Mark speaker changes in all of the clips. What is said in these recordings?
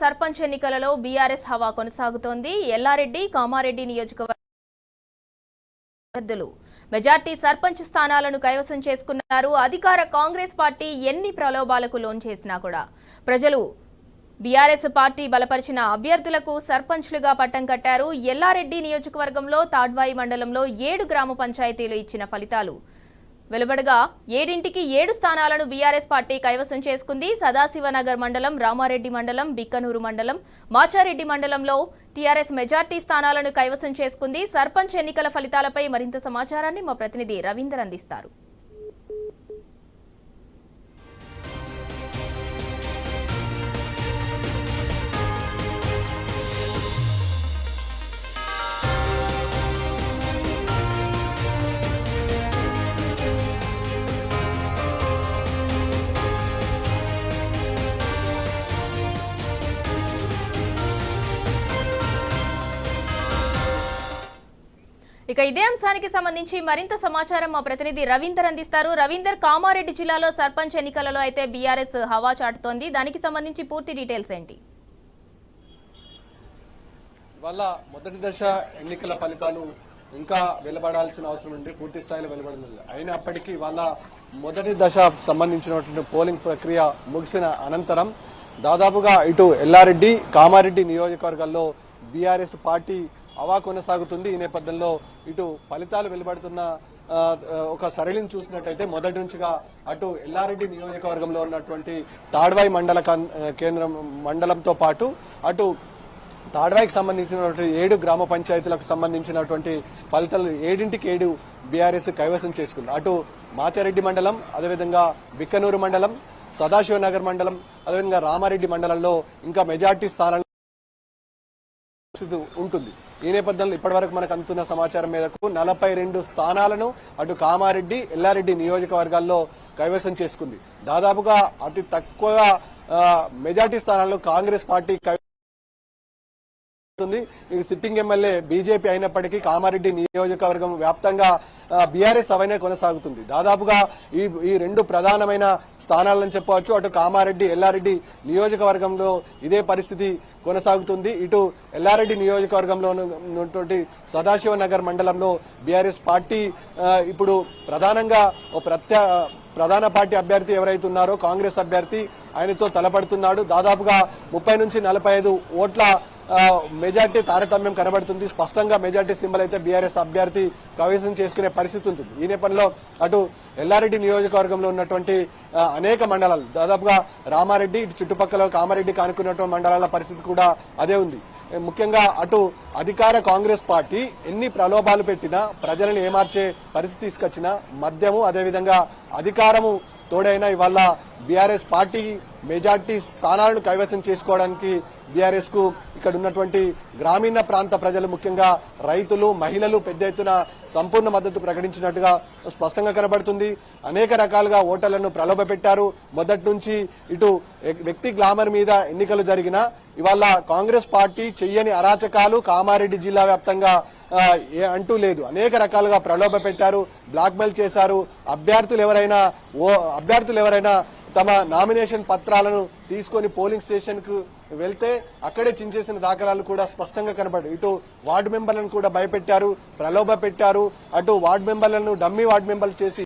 Speaker 1: సర్పంచ్ ఎన్నికలలో బీఆర్ఎస్ హవా కొనసాగుతోంది. ఎల్లారెడ్డి, కామారెడ్డి నియోజకవర్గాలు మెజార్టీ సర్పంచ్ స్థానాలను కైవసం చేసుకున్నారు. అధికార కాంగ్రెస్ పార్టీ ఎన్ని ప్రలోభాలకు లోన్ చేసినా కూడా ప్రజలు బీఆర్ఎస్ పార్టీ బలపరిచిన అభ్యర్థులకు సర్పంచ్లుగా పట్టం కట్టారు. ఎల్లారెడ్డి నియోజకవర్గంలో తాడ్వాయి మండలంలో 7 గ్రామ పంచాయతీలు ఇచ్చిన ఫలితాలు వెలువడగా 7ంటికి 7 స్థానాలను బీఆర్ఎస్ పార్టీ కైవసం చేసుకుంది. సదాశివనగర్ మండలం, రామారెడ్డి మండలం, బిక్కనూరు మండలం, మాచారెడ్డి మండలంలో టీఆర్ఎస్ మెజార్టీ స్థానాలను కైవసం చేసుకుంది. సర్పంచ్ ఎన్నికల ఫలితాలపై మరింత సమాచారాన్ని మా ప్రతినిధి రవీందర్ అందిస్తారు. ఇక ఇదే అంశానికి సంబంధించి మరింత సమాచారం మా ప్రతినిధి రవీందర్ అందిస్తారు. రవీందర్, కామారెడ్డి జిల్లాలో సర్పంచ్ ఎన్నికలలో అయితే బీఆర్ఎస్ హవా చాటుతోంది. దానికి సంబంధించి పూర్తి డీటెయిల్స్ ఏంటి?
Speaker 2: ఇవాళ మొదటి దశ ఎన్నికల ఫలితాలు ఇంకా వెలువడాల్సిన అవసరం ఉంది, పూర్తి స్థాయిలో వెలువడింది. అయినప్పటికీ ఇవాళ మొదటి దశ సంబంధించినటువంటి పోలింగ్ ప్రక్రియ ముగిసిన అనంతరం దాదాపుగా ఇటు ఎల్లారెడ్డి, కామారెడ్డి నియోజకవర్గాల్లో బీఆర్ఎస్ పార్టీ హవా కొనసాగుతుంది. ఈ నేపథ్యంలో ఇటు ఫలితాలు వెలువడుతున్న ఒక సరళిని చూసినట్టయితే మొదటి నుంచిగా అటు ఎల్లారెడ్డి నియోజకవర్గంలో ఉన్నటువంటి తాడ్వాయి మండల కేంద్రం మండలంతో పాటు అటు తాడ్వాయికి సంబంధించినటువంటి 7 గ్రామ పంచాయతీలకు సంబంధించినటువంటి ఫలితాలు 7ంటికి 7 బీఆర్ఎస్ కైవసం చేసుకుంది. అటు మాచారెడ్డి మండలం, అదేవిధంగా బిక్కనూరు మండలం, సదాశివనగర్ మండలం, అదేవిధంగా రామారెడ్డి మండలంలో ఇంకా మెజార్టీ స్థానాలు ఉంటుంది. ఈ నేపథ్యంలో ఇప్పటివరకు మనకు అందుతున్న సమాచారం మేరకు 42 స్థానాలను అటు కామారెడ్డి, ఎల్లారెడ్డి నియోజకవర్గాల్లో కైవసం చేసుకుంది. దాదాపుగా అతి తక్కువ మెజార్టీ స్థానాల్లో Congress party sitting MLA BJP అయినప్పటికీ కామారెడ్డి నియోజకవర్గం వ్యాప్తంగా బీఆర్ఎస్ హవానే కొనసాగుతుంది. దాదాపుగా ఈ 2 ప్రధానమైన స్థానాలని చెప్పవచ్చు. అటు కామారెడ్డి, ఎల్లారెడ్డి నియోజకవర్గంలో ఇదే పరిస్థితి కొనసాగుతుంది. ఇటు ఎల్లారెడ్డి నియోజకవర్గంలో ఉన్నటువంటి సదాశివనగర్ మండలంలో బీఆర్ఎస్ పార్టీ ఇప్పుడు ప్రధానంగా ప్రధాన పార్టీ అభ్యర్థి ఎవరైతే ఉన్నారో కాంగ్రెస్ అభ్యర్థి ఆయనతో తలపడుతున్నాడు. దాదాపుగా 30 నుంచి 45 ఓట్ల మెజార్టీ తారతమ్యం కనబడుతుంది. స్పష్టంగా మెజార్టీ సింబల్ అయితే బీఆర్ఎస్ అభ్యర్థి కైవసం చేసుకునే పరిస్థితి ఉంటుంది. ఈ నేపథ్యంలో అటు ఎల్లారెడ్డి నియోజకవర్గంలో ఉన్నటువంటి అనేక మండలాలు, దాదాపుగా రామారెడ్డి ఇటు చుట్టుపక్కల కామారెడ్డికి అనుకున్నటువంటి మండలాల పరిస్థితి కూడా అదే ఉంది. ముఖ్యంగా అటు అధికార కాంగ్రెస్ పార్టీ ఎన్ని ప్రలోభాలు పెట్టినా, ప్రజలను ఏమార్చే పరిస్థితి తీసుకొచ్చినా, మద్యము అదేవిధంగా అధికారము తోడైనా ఇవాళ బీఆర్ఎస్ పార్టీ మెజార్టీ స్థానాలను కైవసం చేసుకోవడానికి బీఆర్ఎస్ కు ఇక్కడ ఉన్నటువంటి గ్రామీణ ప్రాంత ప్రజలు, ముఖ్యంగా రైతులు, మహిళలు పెద్ద ఎత్తున సంపూర్ణ మద్దతు ప్రకటించినట్టుగా స్పష్టంగా కనబడుతుంది. అనేక రకాలుగా ఓటర్లను ప్రలోభ పెట్టారు. మొదటి నుంచి ఇటు వ్యక్తి గ్లామర్ మీద ఎన్నికలు జరిగినా ఇవాళ కాంగ్రెస్ పార్టీ చెయ్యని అరాచకాలు కామారెడ్డి జిల్లా వ్యాప్తంగా అంటూ లేదు. అనేక రకాలుగా ప్రలోభ పెట్టారు, బ్లాక్మెయిల్ చేశారు. అభ్యర్థులు ఎవరైనా తమ నామినేషన్ పత్రాలను తీసుకొని పోలింగ్ స్టేషన్ కు వెళ్తే అక్కడే చించేసిన దాఖలాలు కూడా స్పష్టంగా కనబడ్డాయి. ఇటు వార్డు మెంబర్లను కూడా భయపెట్టారు, ప్రలోభ పెట్టారు. అటు వార్డు మెంబర్లను డమ్మీ వార్డు మెంబర్లు చేసి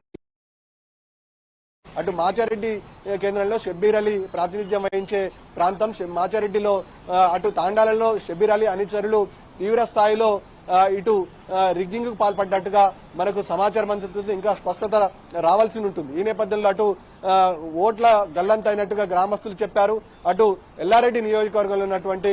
Speaker 2: అటు మాచారెడ్డి కేంద్రంలో షబ్బీర్ అలీ ప్రాతినిధ్యం వహించే ప్రాంతం మాచారెడ్డిలో, అటు తాండాలలో షబ్బీర్ అలీ అనుచరులు తీవ్ర స్థాయిలో ఇటు రిగ్గింగ్ కు పాల్పడ్డట్టుగా మనకు సమాచారం అందుతుంది. ఇంకా స్పష్టత రావాల్సి ఉంటుంది. ఈ నేపథ్యంలో అటు ఓట్ల గల్లంతైనట్టుగా గ్రామస్తులు చెప్పారు. అటు ఎల్లారెడ్డి నియోజకవర్గంలో ఉన్నటువంటి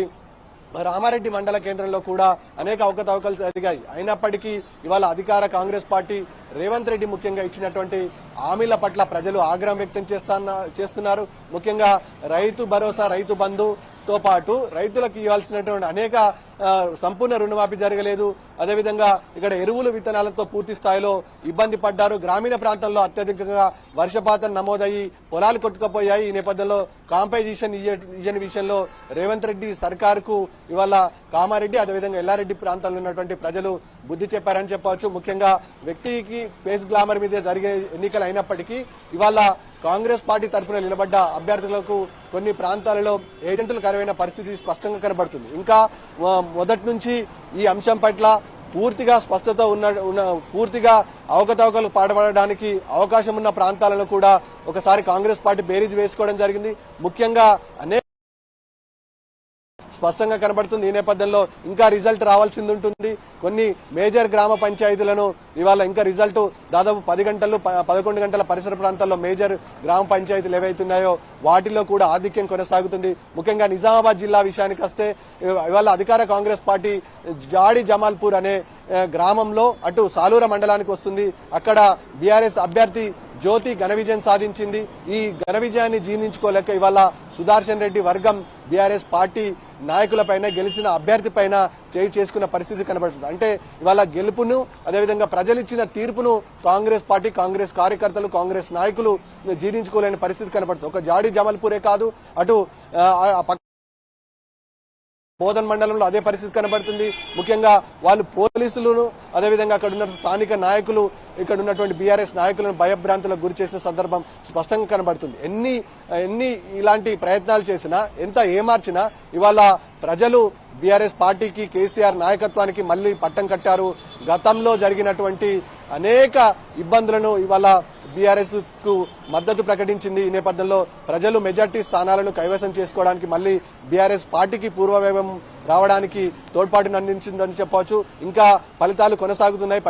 Speaker 2: రామారెడ్డి మండల కేంద్రంలో కూడా అనేక అవకతవకలు జరిగాయి. అయినప్పటికీ ఇవాళ అధికార కాంగ్రెస్ పార్టీ రేవంత్ రెడ్డి ముఖ్యంగా ఇచ్చినటువంటి హామీల పట్ల ప్రజలు ఆగ్రహం వ్యక్తం చేస్తున్నారు. ముఖ్యంగా రైతు భరోసా, రైతు బంధు తో పాటు రైతులకు ఇవ్వాల్సినటువంటి అనేక సంపూర్ణ రుణమాఫీ జరగలేదు. అదేవిధంగా ఇక్కడ ఎరువులు విత్తనాలతో పూర్తి స్థాయిలో ఇబ్బంది పడ్డారు. గ్రామీణ ప్రాంతాల్లో అత్యధికంగా వర్షపాతం నమోదయ్యి పొలాలు కొట్టుకుపోయాయి. ఈ నేపథ్యంలో కాంపెన్సేషన్ ఇయ్యని విషయంలో రేవంత్ రెడ్డి సర్కారుకు ఇవాళ కామారెడ్డి అదేవిధంగా ఎల్లారెడ్డి ప్రాంతాల్లో ఉన్నటువంటి ప్రజలు బుద్ధి చెప్పారని చెప్పవచ్చు. ముఖ్యంగా వ్యక్తికి ఫేస్ గ్లామర్ మీద జరిగే ఎన్నికలు అయినప్పటికీ ఇవాళ కాంగ్రెస్ పార్టీ తరఫున నిలబడ్డ అభ్యర్థులకు కొన్ని ప్రాంతాలలో ఏజెంట్లు కరువైన పరిస్థితి స్పష్టంగా కనబడుతుంది. ఇంకా మొదటి నుంచి ఈ అంశం పట్ల పూర్తిగా స్పష్టత పూర్తిగా అవకతవకలు పాల్పడడానికి అవకాశం ఉన్న ప్రాంతాలను కూడా ఒకసారి కాంగ్రెస్ పార్టీ బేరీజ్ వేసుకోవడం జరిగింది. ముఖ్యంగా అనేక స్పష్టంగా కనబడుతుంది. ఈ నేపథ్యంలో ఇంకా రిజల్ట్ రావాల్సింది ఉంటుంది. కొన్ని మేజర్ గ్రామ పంచాయతీలను ఇవాళ ఇంకా రిజల్ట్ దాదాపు 11 గంటల పరిసర ప్రాంతాల్లో మేజర్ గ్రామ పంచాయతీలు ఏవైతున్నాయో వాటిలో కూడా ఆధిక్యం కొనసాగుతుంది. ముఖ్యంగా నిజామాబాద్ జిల్లా విషయానికి వస్తే ఇవాళ అధికార కాంగ్రెస్ పార్టీ జాడి జమాల్పూర్ అనే గ్రామంలో అటు సాలూర మండలానికి వస్తుంది. అక్కడ బీఆర్ఎస్ అభ్యర్థి జ్యోతి ఘన విజయం సాధించింది. ఈ ఘన విజయాన్ని జీర్ణించుకోలేక ఇవాళ సుదర్శన్ రెడ్డి వర్గం బీఆర్ఎస్ పార్టీ నాయకులపైన గెలిచిన అభ్యర్థి పైన చేయి చేసుకున్న పరిస్థితి కనబడుతుంది. అంటే ఇవాళ గెలుపును అదేవిధంగా ప్రజలిచ్చిన తీర్పును కాంగ్రెస్ పార్టీ, కాంగ్రెస్ కార్యకర్తలు, కాంగ్రెస్ నాయకులు జీర్ణించుకోలేని పరిస్థితి కనబడుతుంది. ఒక జాడి జమల్పూరే కాదు, అటు బోధన్ మండలంలో అదే పరిస్థితి కనబడుతుంది. ముఖ్యంగా వాళ్ళు పోలీసులను అదేవిధంగా అక్కడ ఉన్న స్థానిక నాయకులు ఇక్కడ ఉన్నటువంటి బీఆర్ఎస్ నాయకులను భయభ్రాంతులకు గురి చేసిన సందర్భం స్పష్టంగా కనబడుతుంది. ఎన్ని ఇలాంటి ప్రయత్నాలు చేసినా, ఎంత ఏమార్చినా ఇవాళ ప్రజలు బీఆర్ఎస్ పార్టీకి, కేసీఆర్ నాయకత్వానికి మళ్లీ పట్టం కట్టారు. గతంలో జరిగినటువంటి అనేక ఇబ్బందులను ఇవాళ బీఆర్ఎస్ కు మద్దతు ప్రకటించింది. ఈ నేపథ్యంలో ప్రజలు మెజార్టీ స్థానాలను కైవసం చేసుకోవడానికి మళ్లీ బీఆర్ఎస్ పార్టీకి పూర్వవైభవం రావడానికి తోడ్పాటును అందించిందని చెప్పవచ్చు. ఇంకా ఫలితాలు కొనసాగుతున్నాయి.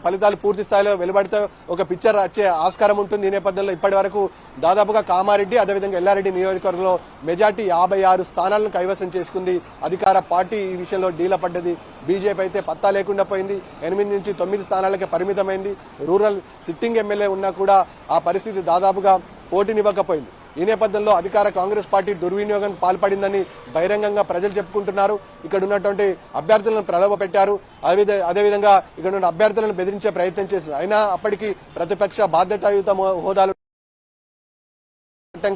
Speaker 2: ఫలితాలు పూర్తి స్థాయిలో వెలువడితే ఒక పిక్చర్ వచ్చే ఆస్కారం ఉంటుంది. ఈ నేపథ్యంలో ఇప్పటి వరకు దాదాపుగా కామారెడ్డి అదేవిధంగా ఎల్లారెడ్డి నియోజకవర్గంలో మెజార్టీ 56 స్థానాలను కైవసం చేసుకుంది. అధికార పార్టీ ఈ విషయంలో డీల పడ్డది. బీజేపీ అయితే పత్తా లేకుండా పోయింది. 8 నుంచి 9 స్థానాలకే పరిమితమైంది. రూరల్ సిట్టింగ్ ఎమ్మెల్యే ఉన్నా కూడా ఆ పరిస్థితి దాదాపుగా పోటీనివ్వకపోయింది. ఈ నేపథ్యంలో అధికార కాంగ్రెస్ పార్టీ దుర్వినియోగం పాల్పడిందని బహిరంగంగా ప్రజలు చెప్పుకుంటున్నారు. ఇక్కడ ఉన్నటువంటి అభ్యర్థులను ప్రలోభ పెట్టారు. అదేవిధంగా ఇక్కడ ఉన్న అభ్యర్థులను బెదిరించే ప్రయత్నం చేశారు. అయినా అప్పటికి ప్రతిపక్ష బాధ్యతాయుత హోదాలు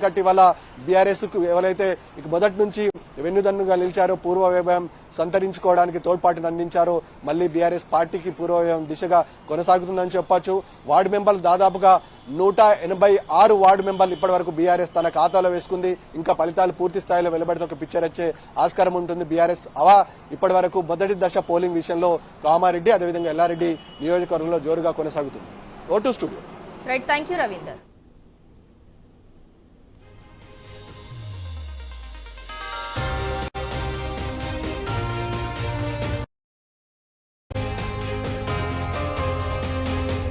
Speaker 2: కట్టి వల్ల బీఆర్ఎస్ కు ఎవరైతే మొదటి నుంచి వెన్నుదన్నుగా నిలిచారో, పూర్వ వైభవం సంతరించుకోవడానికి తోడ్పాటును అందించారో మళ్లీ బీఆర్ఎస్ పార్టీకి పూర్వవైభవం దిశగా కొనసాగుతుందని చెప్పొచ్చు. వార్డు మెంబర్లు దాదాపుగా 186 వార్డు మెంబర్లు ఇప్పటి వరకు బీఆర్ఎస్ తన ఖాతాలో వేసుకుంది. ఇంకా ఫలితాలు పూర్తి స్థాయిలో వెలువడితే ఒక పిక్చర్ వచ్చే ఆస్కారం ఉంటుంది. బీఆర్ఎస్ ఇప్పటి వరకు మొదటి దశ పోలింగ్ విషయంలో కామారెడ్డి అదేవిధంగా ఎల్లారెడ్డి నియోజకవర్గంలో జోరుగా కొనసాగుతుంది. Vote studio.
Speaker 1: Right, thank you Ravinder.